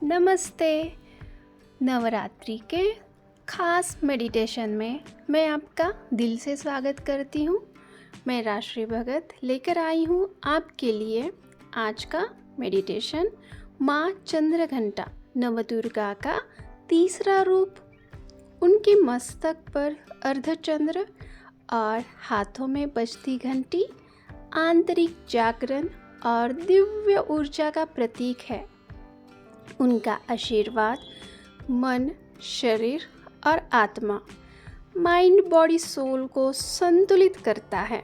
नमस्ते। नवरात्रि के खास मेडिटेशन में मैं आपका दिल से स्वागत करती हूँ। मैं राश्री भगत लेकर आई हूँ आपके लिए आज का मेडिटेशन। माँ चंद्रघंटा नवदुर्गा का तीसरा रूप। उनके मस्तक पर अर्धचंद्र और हाथों में बजती घंटी आंतरिक जागरण और दिव्य ऊर्जा का प्रतीक है। उनका आशीर्वाद मन, शरीर और आत्मा, माइंड, बॉडी, सोल को संतुलित करता है।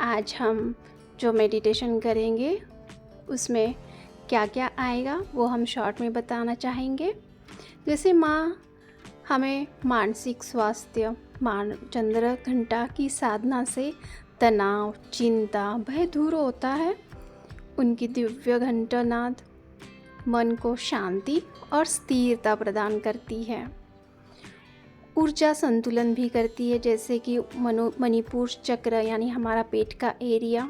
आज हम जो मेडिटेशन करेंगे उसमें क्या क्या आएगा वो हम शॉर्ट में बताना चाहेंगे। जैसे माँ हमें मानसिक स्वास्थ्य, चंद्र घंटा की साधना से तनाव, चिंता, भय दूर होता है। उनकी दिव्य घंटानाद मन को शांति और स्थिरता प्रदान करती है। ऊर्जा संतुलन भी करती है, जैसे कि मणिपुर चक्र यानी हमारा पेट का एरिया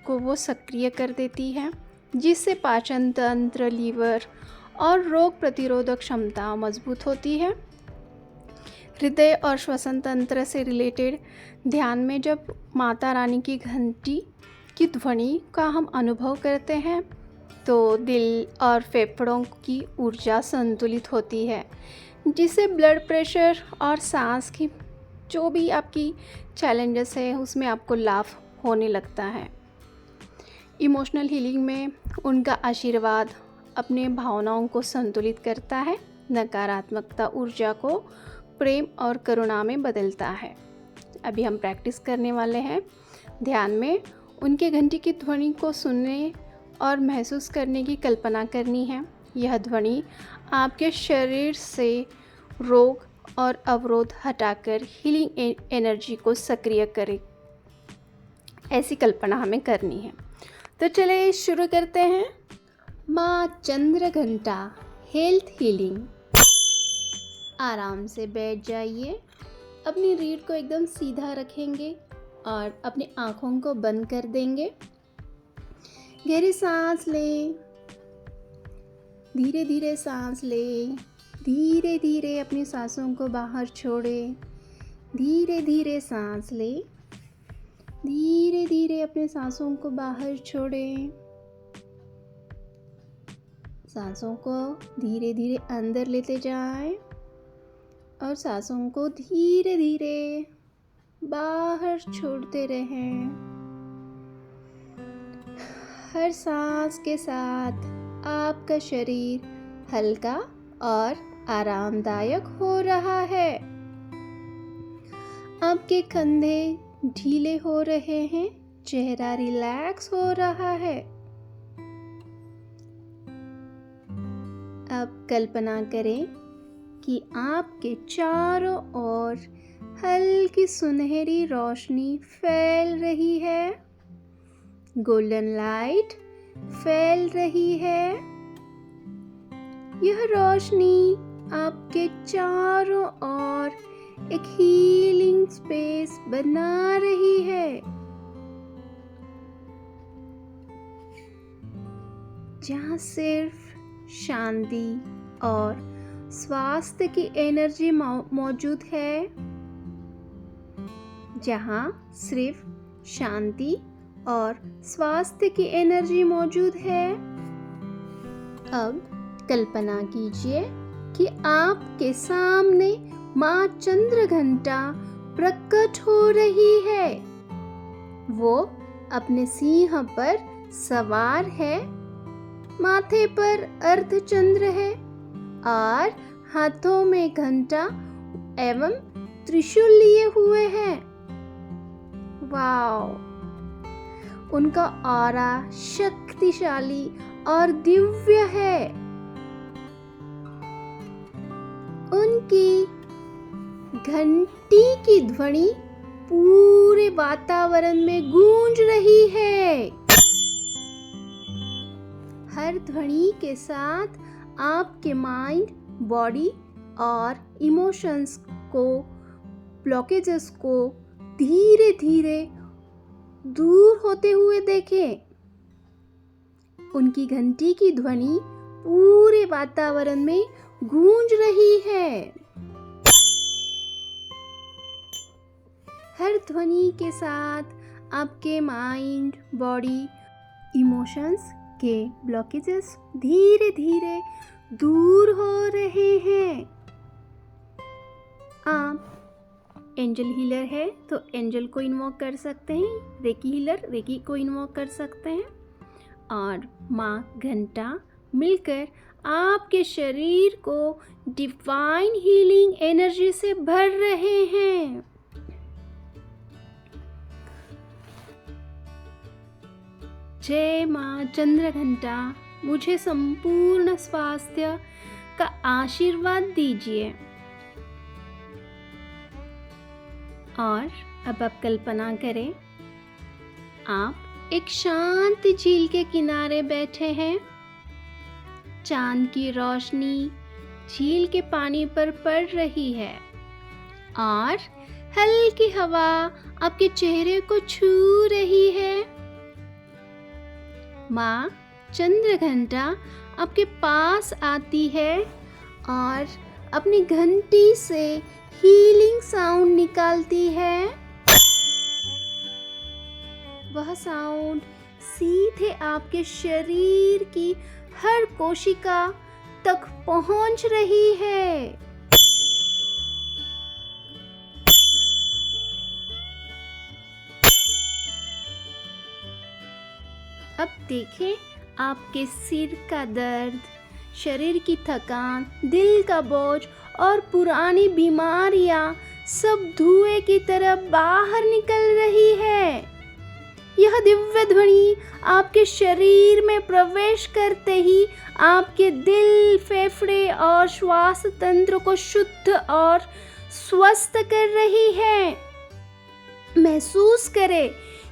को वो सक्रिय कर देती है, जिससे पाचन तंत्र, लीवर और रोग प्रतिरोधक क्षमता मजबूत होती है। हृदय और श्वसन तंत्र से रिलेटेड ध्यान में जब माता रानी की घंटी की ध्वनि का हम अनुभव करते हैं तो दिल और फेफड़ों की ऊर्जा संतुलित होती है, जिससे ब्लड प्रेशर और सांस की जो भी आपकी चैलेंजेस है उसमें आपको लाभ होने लगता है। इमोशनल हीलिंग में उनका आशीर्वाद अपने भावनाओं को संतुलित करता है, नकारात्मकता ऊर्जा को प्रेम और करुणा में बदलता है। अभी हम प्रैक्टिस करने वाले हैं। ध्यान में उनके घंटी की ध्वनि को सुनने और महसूस करने की कल्पना करनी है। यह ध्वनि आपके शरीर से रोग और अवरोध हटाकर हीलिंग एनर्जी को सक्रिय करे, ऐसी कल्पना हमें करनी है। तो चलिए शुरू करते हैं। माँ चंद्रघंटा हेल्थ हीलिंग। आराम से बैठ जाइए। अपनी रीढ़ को एकदम सीधा रखेंगे और अपनी आँखों को बंद कर देंगे। गहरी सांस लें, धीरे धीरे सांस लें, धीरे धीरे अपनी सांसों को बाहर छोड़ें। धीरे धीरे सांस लें, धीरे धीरे अपने सांसों को बाहर छोड़ें। सांसों को धीरे धीरे अंदर लेते जाएं और सांसों को धीरे धीरे बाहर छोड़ते रहें। हर सांस के साथ आपका शरीर हल्का और आरामदायक हो रहा है। आपके कंधे ढीले हो रहे हैं, चेहरा रिलैक्स हो रहा है। अब कल्पना करें कि आपके चारों ओर हल्की सुनहरी रोशनी फैल रही है, गोल्डन लाइट फैल रही है। यह रोशनी आपके चारों ओर एक हीलिंग स्पेस बना रही है, जहाँ सिर्फ शांति और स्वास्थ्य की एनर्जी मौजूद है। जहाँ सिर्फ शांति और स्वास्थ्य की एनर्जी मौजूद है। अब कल्पना कीजिए कि आपके सामने माँ चंद्रघंटा प्रकट हो रही है। वो अपने सिंह पर सवार है, माथे पर अर्धचंद्र है और हाथों में घंटा एवं त्रिशूल लिए हुए हैं। वाओ! उनका ऑरा शक्तिशाली और दिव्य है। उनकी घंटी की ध्वनि पूरे वातावरण में गूंज रही है। हर ध्वनि के साथ आपके माइंड, बॉडी और इमोशंस को, ब्लॉकेजेस को धीरे धीरे दूर होते हुए देखें। उनकी घंटी की ध्वनि पूरे वातावरण में गूंज रही है। हर ध्वनि के साथ आपके माइंड, बॉडी, इमोशंस के ब्लॉकेजेस धीरे धीरे दूर हो रहे हैं। आप एंजल हीलर है तो एंजल को इन्वोक कर सकते हैं, रेकी हीलर रेकी को इन्वोक कर सकते हैं, और माँ घंटा मिलकर आपके शरीर को डिवाइन हीलिंग एनर्जी से भर रहे हैं। जय माँ चंद्र घंटा, मुझे संपूर्ण स्वास्थ्य का आशीर्वाद दीजिए। और अब आप कल्पना करें, आप एक शांत झील के किनारे बैठे हैं। चांद की रोशनी झील के पानी पर पड़ रही है और हल्की हवा आपके चेहरे को छू रही है। माँ चंद्र घंटा आपके पास आती है और अपनी घंटी से हीलिंग साउंड निकालती है। वह साउंड सीधे आपके शरीर की हर कोशिका तक पहुंच रही है। अब देखें, आपके सिर का दर्द, शरीर की थकान, दिल का बोझ और पुरानी बीमारियां सब धुएं की तरह बाहर निकल रही है। यह दिव्य ध्वनि आपके शरीर में प्रवेश करते ही आपके दिल, फेफड़े और श्वास तंत्र को शुद्ध और स्वस्थ कर रही है। महसूस करें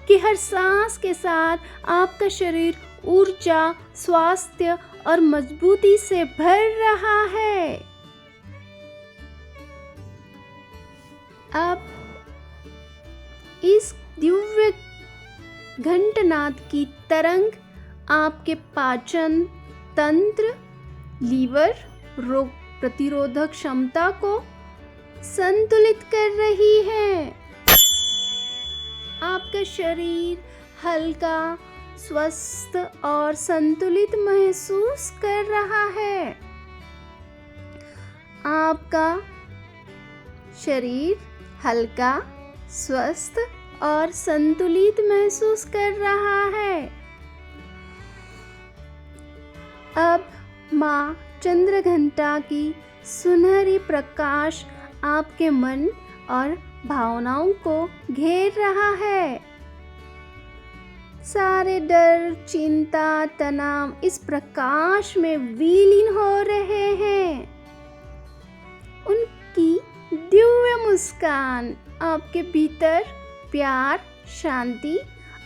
कि हर सांस के साथ आपका शरीर ऊर्जा, स्वास्थ्य और मजबूती से भर रहा है। अब इस दिव्य घंटनाद की तरंग आपके पाचन तंत्र, लीवर, रोग प्रतिरोधक क्षमता को संतुलित कर रही है। आपका शरीर हल्का, स्वस्थ और संतुलित महसूस कर रहा है। आपका शरीर हल्का, स्वस्थ और संतुलित महसूस कर रहा है। अब माँ चंद्र घंटा की सुनहरी प्रकाश आपके मन और भावनाओं को घेर रहा है। सारे डर, चिंता, तनाव इस प्रकाश में विलीन हो रहे हैं। उनकी दिव्य मुस्कान आपके भीतर प्यार, शांति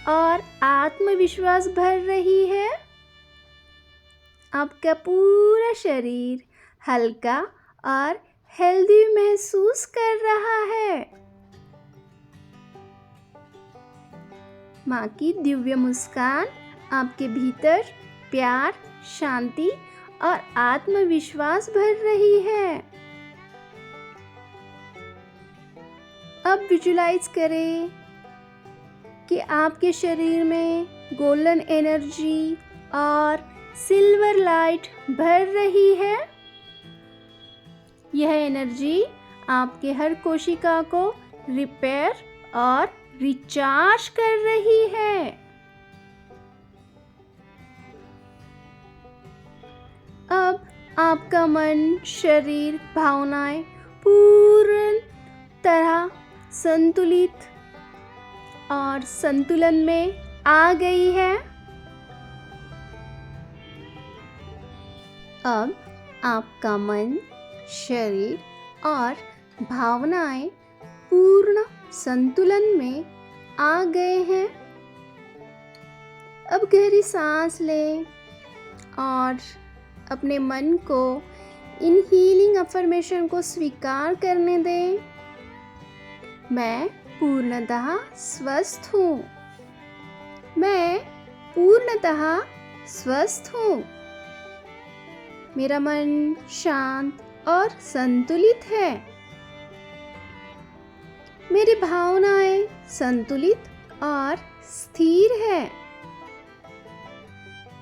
और आत्मविश्वास भर रही है। आपका पूरा शरीर हल्का और हेल्दी महसूस कर रहा है। माँ की दिव्य मुस्कान आपके भीतर प्यार, शांति और आत्मविश्वास भर रही है। अब विजुलाइज करें कि आपके शरीर में गोल्डन एनर्जी और सिल्वर लाइट भर रही है। यह एनर्जी आपके हर कोशिका को रिपेयर और रिचार्ज कर रही है। अब आपका मन, शरीर, भावनाएं पूर्ण तरह संतुलित और संतुलन में आ गई है। अब आपका मन, शरीर और भावनाएं पूर्ण संतुलन में आ गए हैं। अब गहरी सांस लें और अपने मन को इन हीलिंग अफर्मेशन को स्वीकार करने दें। मैं पूर्णतः स्वस्थ हूँ। मैं पूर्णतः स्वस्थ हूँ। मेरा मन शांत और संतुलित है। मेरी भावनाएं संतुलित और स्थिर है।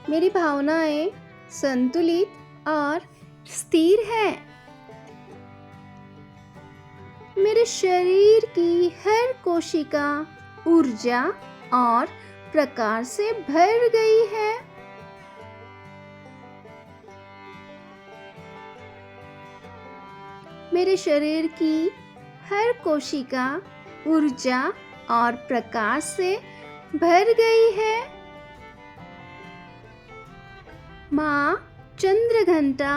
मेरी भावनाएं संतुलित और स्थिर है। मेरे शरीर की हर कोशिका ऊर्जा और प्रकाश से भर गई है। मेरे शरीर की हर कोशिका ऊर्जा और प्रकाश से भर गई है। माँ चंद्रघंटा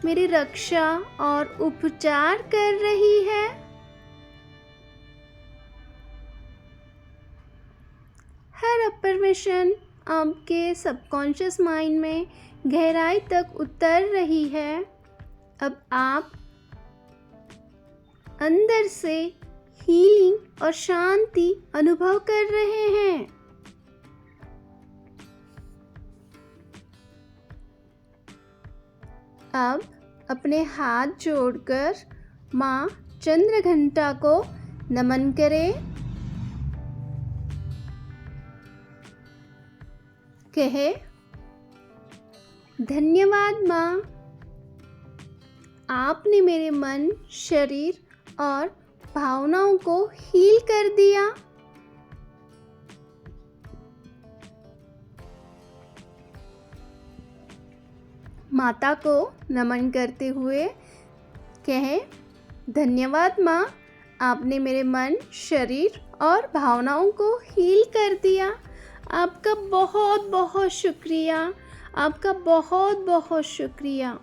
मेरी रक्षा और उपचार कर रही है। हर अफर्मेशन आपके सबकॉन्शियस माइंड में गहराई तक उतर रही है। अब आप अंदर से हीलिंग और शांति अनुभव कर रहे हैं। अब अपने हाथ जोड़कर माँ चंद्रघंटा को नमन करें। कहे, धन्यवाद माँ, आपने मेरे मन, शरीर और भावनाओं को हील कर दिया। माता को नमन करते हुए कहें, धन्यवाद माँ, आपने मेरे मन, शरीर और भावनाओं को हील कर दिया। आपका बहुत बहुत शुक्रिया। आपका बहुत बहुत शुक्रिया।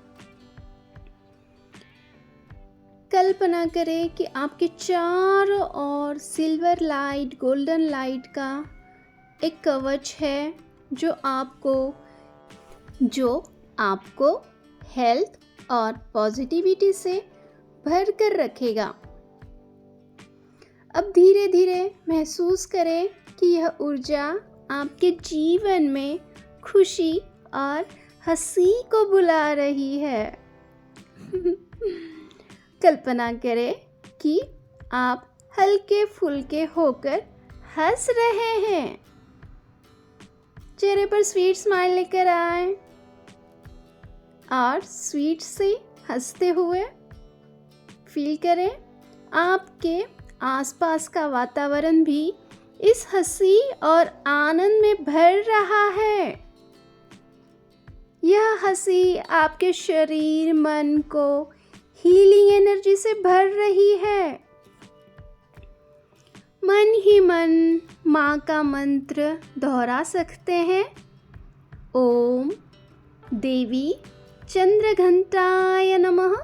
कल्पना करें कि आपके चारों ओर सिल्वर लाइट, गोल्डन लाइट का एक कवच है जो आपको हेल्थ और पॉजिटिविटी से भर कर रखेगा। अब धीरे धीरे महसूस करें कि यह ऊर्जा आपके जीवन में खुशी और हंसी को बुला रही है। कल्पना करें कि आप हल्के फुल्के होकर हंस रहे हैं। चेहरे पर स्वीट स्माइल लेकर आए और स्वीट से हंसते हुए फील करें आपके आसपास का वातावरण भी इस हंसी और आनंद में भर रहा है। यह हंसी आपके शरीर, मन को हीलिंग एनर्जी से भर रही है। मन ही मन माँ का मंत्र दोहरा सकते हैं। ओम देवी चंद्रघंटाय नमः।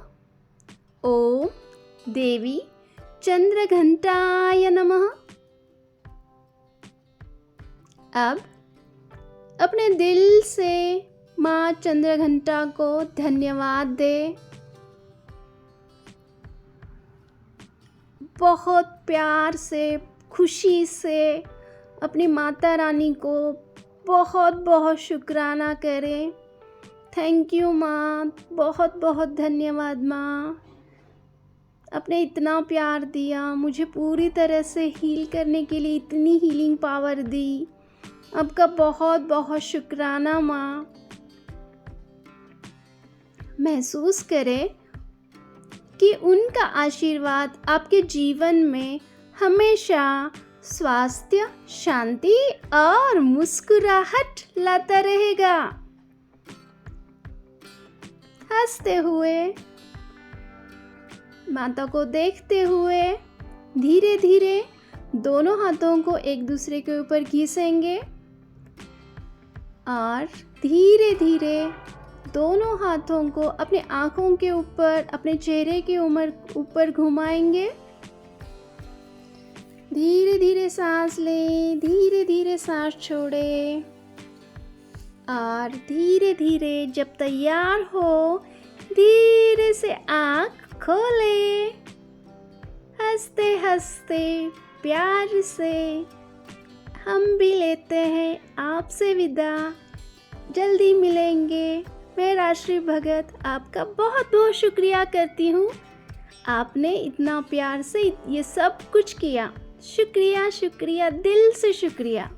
ओम देवी चंद्रघंटाय नमः। अब अपने दिल से माँ चंद्रघंटा को धन्यवाद दें। बहुत प्यार से, खुशी से अपनी माता रानी को बहुत बहुत शुक्राना करें। थैंक यू माँ, बहुत बहुत धन्यवाद माँ, आपने इतना प्यार दिया, मुझे पूरी तरह से हील करने के लिए इतनी हीलिंग पावर दी। आपका बहुत बहुत शुक्राना माँ। महसूस करें कि उनका आशीर्वाद आपके जीवन में हमेशा स्वास्थ्य, शांति और मुस्कुराहट लाता रहेगा। हंसते हुए, माता को देखते हुए धीरे धीरे दोनों हाथों को एक दूसरे के ऊपर घिसेंगे और धीरे धीरे दोनों हाथों को अपने आँखों के ऊपर, अपने चेहरे के ऊपर घुमाएंगे। धीरे धीरे सांस लें, धीरे धीरे सांस छोड़ें और धीरे धीरे जब तैयार हो धीरे से आँख खोलें। हंसते हंसते प्यार से हम भी लेते हैं आपसे विदा। जल्दी मिलेंगे मैं राष्ट्रीय भगत आपका बहुत बहुत शुक्रिया करती हूँ। आपने इतना प्यार से ये सब कुछ किया। शुक्रिया शुक्रिया, दिल से शुक्रिया।